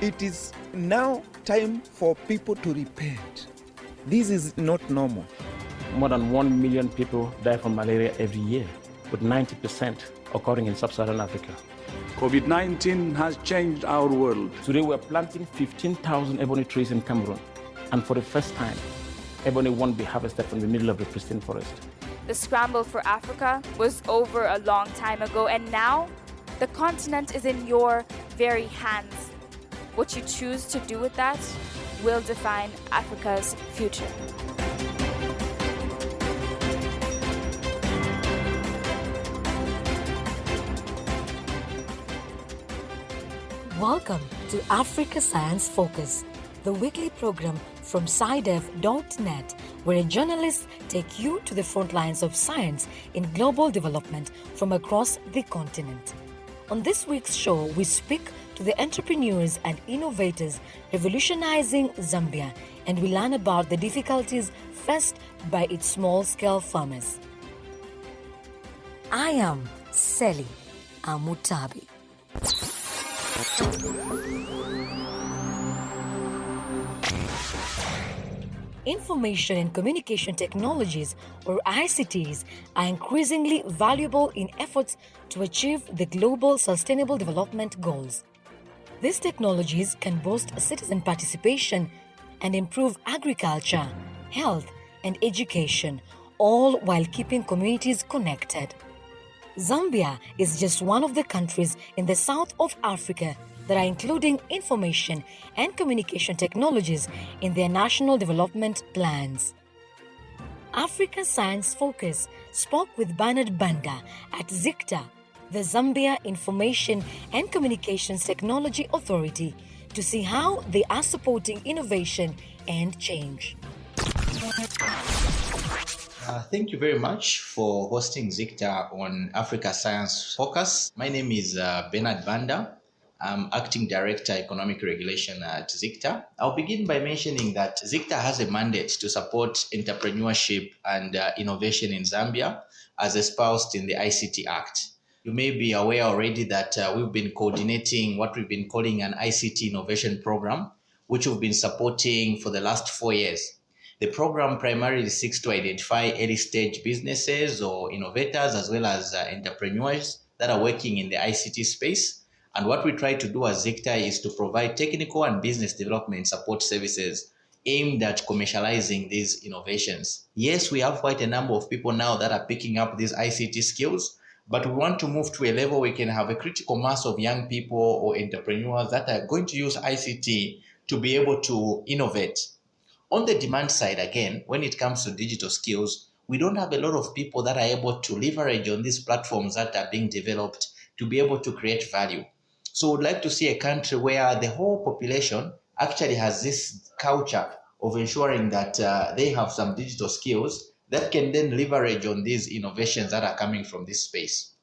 It is now time for people to repent. This is not normal. More than 1 million people die from malaria every year, with 90% occurring in sub-Saharan Africa. COVID-19 has changed our world. Today we're planting 15,000 ebony trees in Cameroon, and for the first time, ebony won't be harvested from the middle of the pristine forest. The scramble for Africa was over a long time ago, and now the continent is in your very hands. What you choose to do with that will define Africa's future. Welcome to Africa Science Focus, the weekly program from SciDev.net, where journalists take you to the front lines of science in global development from across the continent. On this week's show, we speak to the entrepreneurs and innovators revolutionizing Zambia, and we learn about the difficulties faced by its small-scale farmers. I am Selly Amutabi. Information and communication technologies, or ICTs, are increasingly valuable in efforts to achieve the global sustainable development goals. These technologies can boost citizen participation and improve agriculture, health, and education, all while keeping communities connected. Zambia is just one of the countries in the south of Africa that are including information and communication technologies in their national development plans. Africa Science Focus spoke with Bernard Banda at ZICTA, the Zambia Information and Communications Technology Authority, to see how they are supporting innovation and change. Thank you very much for hosting ZICTA on Africa Science Focus. My name is Bernard Banda. I'm Acting Director, Economic Regulation at ZICTA. I'll begin by mentioning that ZICTA has a mandate to support entrepreneurship and innovation in Zambia as espoused in the ICT Act. You may be aware already that we've been coordinating what we've been calling an ICT innovation program, which we've been supporting for the last 4 years. The program primarily seeks to identify early-stage businesses or innovators as well as entrepreneurs that are working in the ICT space. And what we try to do as ZICTA is to provide technical and business development support services aimed at commercializing these innovations. Yes, we have quite a number of people now that are picking up these ICT skills, but we want to move to a level where we can have a critical mass of young people or entrepreneurs that are going to use ICT to be able to innovate. On the demand side, again, when it comes to digital skills, we don't have a lot of people that are able to leverage on these platforms that are being developed to be able to create value. So we'd like to see a country where the whole population actually has this culture of ensuring that they have some digital skills that can then leverage on these innovations that are coming from this space.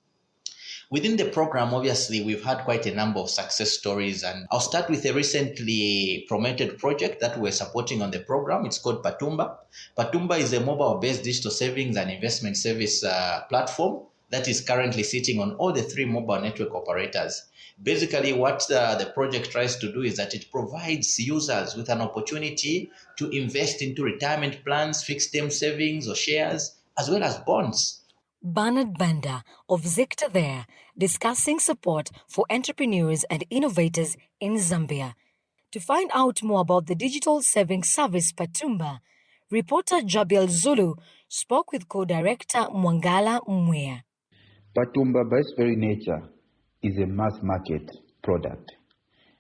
Within the program, obviously, we've had quite a number of success stories, and I'll start with a recently promoted project that we're supporting on the program. It's called Patumba. Patumba is a mobile-based digital savings and investment service platform that is currently sitting on all the 3 mobile network operators. Basically, what the project tries to do is that it provides users with an opportunity to invest into retirement plans, fixed-term savings or shares, as well as bonds. Bernard Banda of ZICTA there, discussing support for entrepreneurs and innovators in Zambia. To find out more about the digital savings service Patumba, reporter Jabiel Zulu spoke with co-director Mwangala Mwea. Patumba, by its very nature, is a mass market product,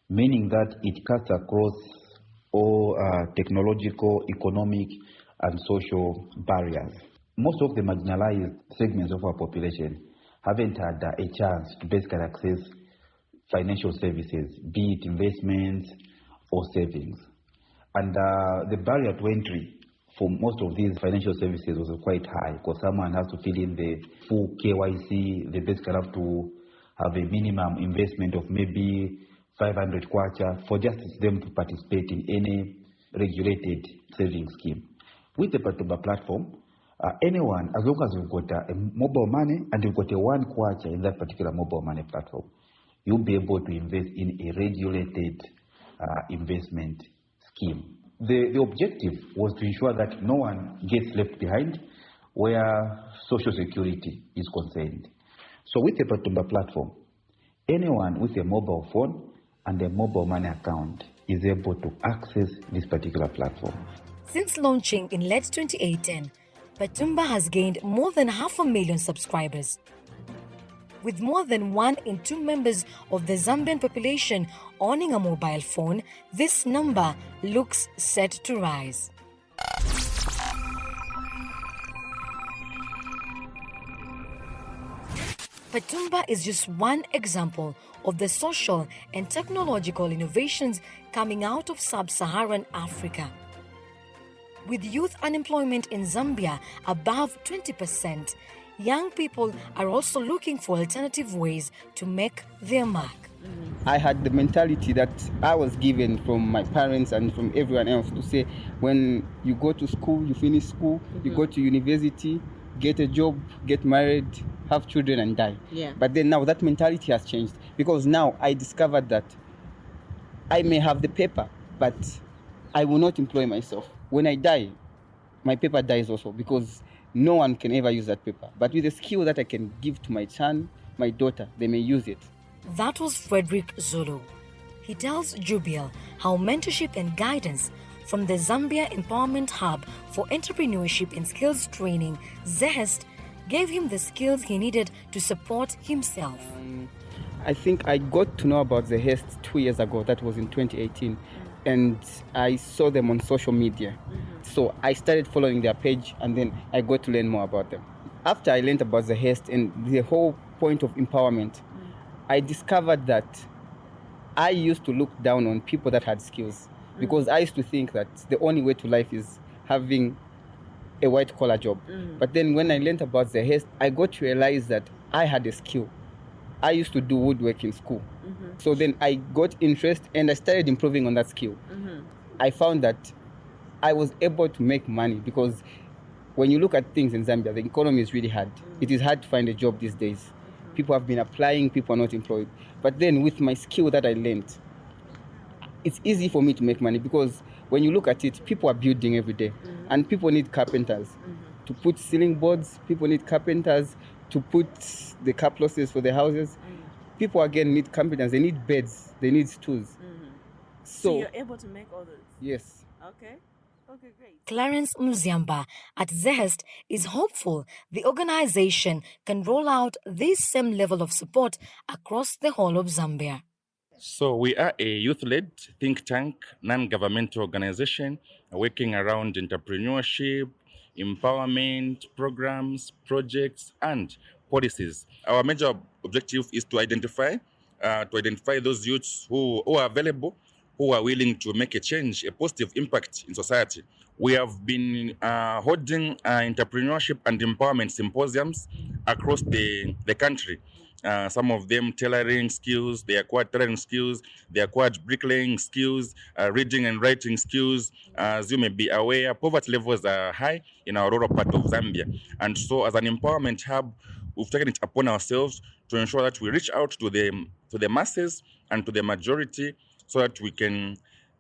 meaning that it cuts across all technological, economic, and social barriers. Most of the marginalized segments of our population haven't had a chance to basically access financial services, be it investments or savings. And the barrier to entry for most of these financial services was quite high, because someone has to fill in the full KYC. They basically have to have a minimum investment of maybe 500 kwacha for just them to participate in any regulated savings scheme. With the Patumba platform, anyone, as long as you've got a mobile money and you've got a 1 kwacha in that particular mobile money platform, you'll be able to invest in a regulated investment scheme. The objective was to ensure that no one gets left behind where social security is concerned. So with the Patumba platform, anyone with a mobile phone and a mobile money account is able to access this particular platform. Since launching in late 2018, Patumba has gained more than 500,000 subscribers. With more than 1 in 2 members of the Zambian population owning a mobile phone, this number looks set to rise. Patumba is just one example of the social and technological innovations coming out of sub-Saharan Africa. With youth unemployment in Zambia above 20%, young people are also looking for alternative ways to make their mark. I had the mentality that I was given from my parents and from everyone else to say, when you go to school, you finish school, you go to university, get a job, get married, have children and die. Yeah. But then now that mentality has changed, because now I discovered that I may have the paper, but I will not employ myself. When I die, my paper dies also, because no one can ever use that paper. But with the skill that I can give to my son, my daughter, they may use it. That was Frederick Zulu. He tells Jubiel how mentorship and guidance from the Zambia Empowerment Hub for Entrepreneurship and Skills Training, ZEST, gave him the skills he needed to support himself. I think I got to know about the ZEST 2 years ago. That was in 2018. And I saw them on social media. So I started following their page, and then I got to learn more about them. After I learned about the HEST and the whole point of empowerment, I discovered that I used to look down on people that had skills, because I used to think that the only way to life is having a white-collar job. But then when I learned about the HEST, I got to realize that I had a skill. I used to do woodwork in school. So then I got interest and I started improving on that skill. I found that I was able to make money, because when you look at things in Zambia, the economy is really hard. It is hard to find a job these days. People have been applying, people are not employed. But then with my skill that I learned, it's easy for me to make money, because when you look at it, people are building every day. And people need carpenters to put ceiling boards. People need carpenters to put the car plasters for the houses. People again need carpenters. They need beds. They need stools. So you're able to make all those? Yes. Okay. Okay, great. Clarence Mziamba at ZEST is hopeful the organization can roll out this same level of support across the whole of Zambia. So we are a youth-led think tank, non-governmental organization working around entrepreneurship, empowerment programs, projects, and policies. Our major objective is to identify those youths who are available, who are willing to make a change, a positive impact in society. We have been holding entrepreneurship and empowerment symposiums across the country. Some of them tailoring skills, they acquired tailoring skills, they acquired bricklaying skills, reading and writing skills. As you may be aware, poverty levels are high in our rural part of Zambia. And so as an empowerment hub, we've taken it upon ourselves to ensure that we reach out to the masses and to the majority, so that we can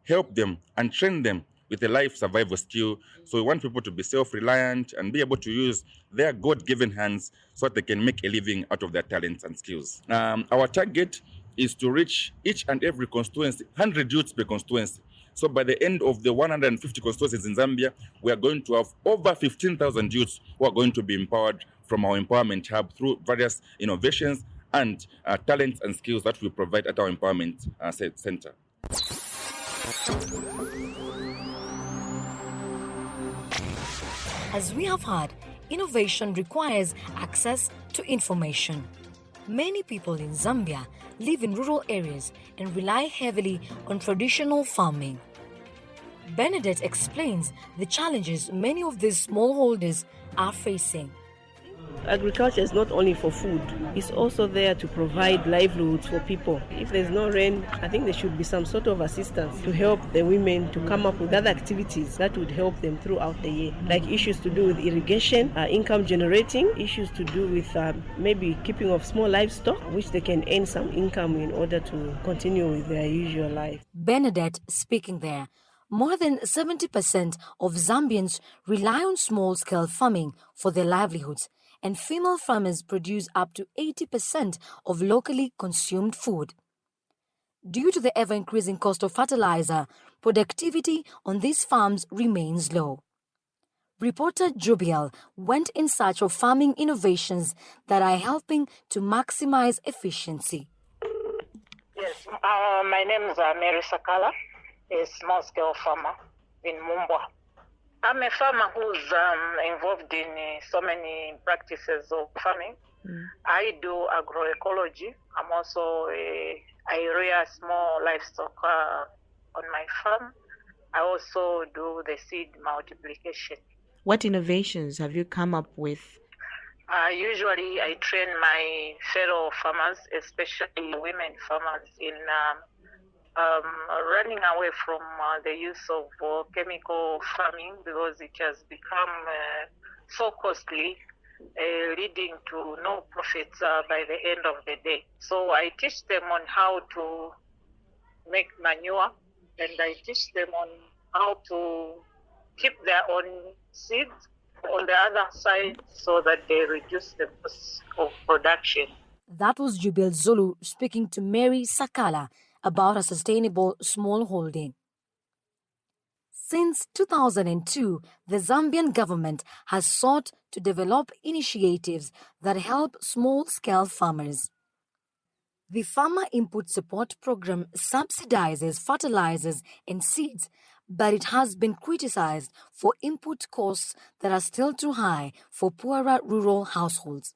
help them and train them with a life survival skill. So we want people to be self-reliant and be able to use their God-given hands so that they can make a living out of their talents and skills. Our target is to reach each and every constituency, 100 youths per constituency. So by the end of the 150 constituencies in Zambia, we are going to have over 15,000 youths who are going to be empowered from our empowerment hub through various innovations and talents and skills that we provide at our empowerment center. As we have heard, innovation requires access to information. Many people in Zambia live in rural areas and rely heavily on traditional farming. Bernadette explains the challenges many of these smallholders are facing. Agriculture is not only for food, it's also there to provide livelihoods for people. If there's no rain, I think there should be some sort of assistance to help the women to come up with other activities that would help them throughout the year, like issues to do with irrigation, income generating, issues to do with maybe keeping of small livestock, which they can earn some income in order to continue with their usual life. Bernadette speaking there. More than 70% of Zambians rely on small-scale farming for their livelihoods, and female farmers produce up to 80% of locally consumed food. Due to the ever-increasing cost of fertilizer, productivity on these farms remains low. Reporter Jubiel went in search of farming innovations that are helping to maximize efficiency. Yes, my name is Mary Sakala, a small-scale farmer in Mumbwa. I'm a farmer who's involved in so many practices of farming. I do agroecology. I'm also I rear small livestock on my farm. I also do the seed multiplication. What innovations have you come up with? Usually I train my fellow farmers, especially women farmers, in running away from the use of chemical farming because it has become so costly, leading to no profits by the end of the day. So I teach them on how to make manure, and I teach them on how to keep their own seeds on the other side so that they reduce the cost of production. That was Jubil Zulu speaking to Mary Sakala about a sustainable smallholding. Since 2002, the Zambian government has sought to develop initiatives that help small-scale farmers. The Farmer Input Support Program subsidizes fertilizers and seeds, but it has been criticized for input costs that are still too high for poorer rural households.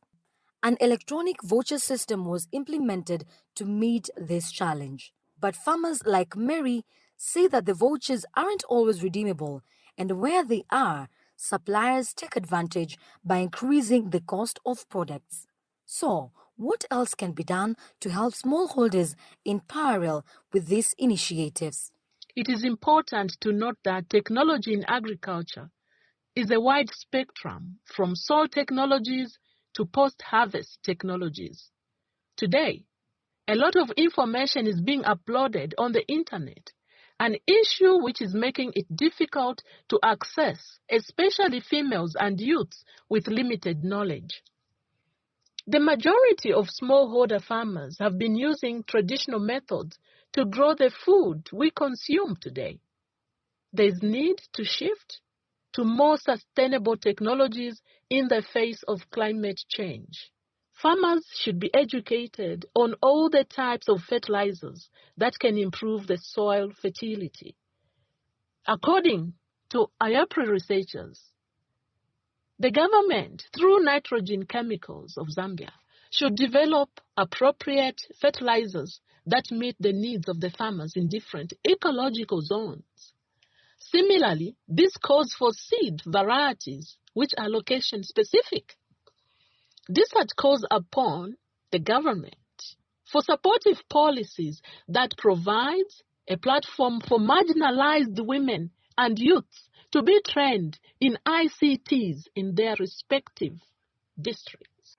An electronic voucher system was implemented to meet this challenge. But farmers like Mary say that the vouchers aren't always redeemable, and where they are, suppliers take advantage by increasing the cost of products. So, what else can be done to help smallholders in parallel with these initiatives? It is important to note that technology in agriculture is a wide spectrum, from soil technologies to post-harvest technologies. Today, a lot of information is being uploaded on the internet, an issue which is making it difficult to access, especially females and youths with limited knowledge. The majority of smallholder farmers have been using traditional methods to grow the food we consume today. There is need to shift to more sustainable technologies in the face of climate change. Farmers should be educated on all the types of fertilizers that can improve the soil fertility. According to IAPRI researchers, the government, through nitrogen chemicals of Zambia, should develop appropriate fertilizers that meet the needs of the farmers in different ecological zones. Similarly, this calls for seed varieties which are location-specific. This had called upon the government for supportive policies that provides a platform for marginalized women and youths to be trained in ICTs in their respective districts.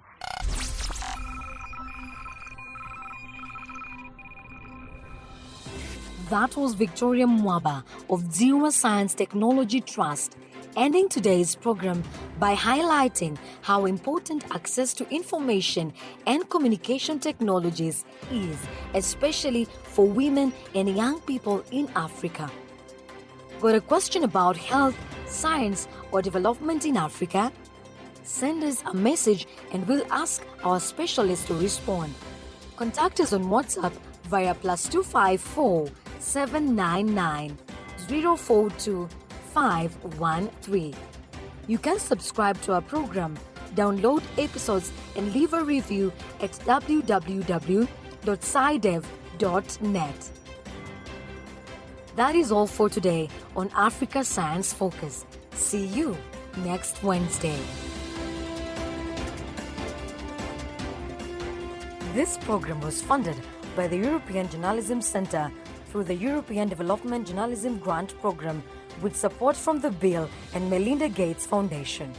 That was Victoria Mwaba of Zero Science Technology Trust, ending today's program by highlighting how important access to information and communication technologies is, especially for women and young people in Africa. Got a question about health, science, or development in Africa? Send us a message and we'll ask our specialist to respond. Contact us on WhatsApp via +254 799 042 513. You can subscribe to our program, download episodes, and leave a review at www.scidev.net. That is all for today on Africa Science Focus. See you next Wednesday. This program was funded by the European Journalism Centre through the European Development Journalism Grant Program with support from the Bill and Melinda Gates Foundation.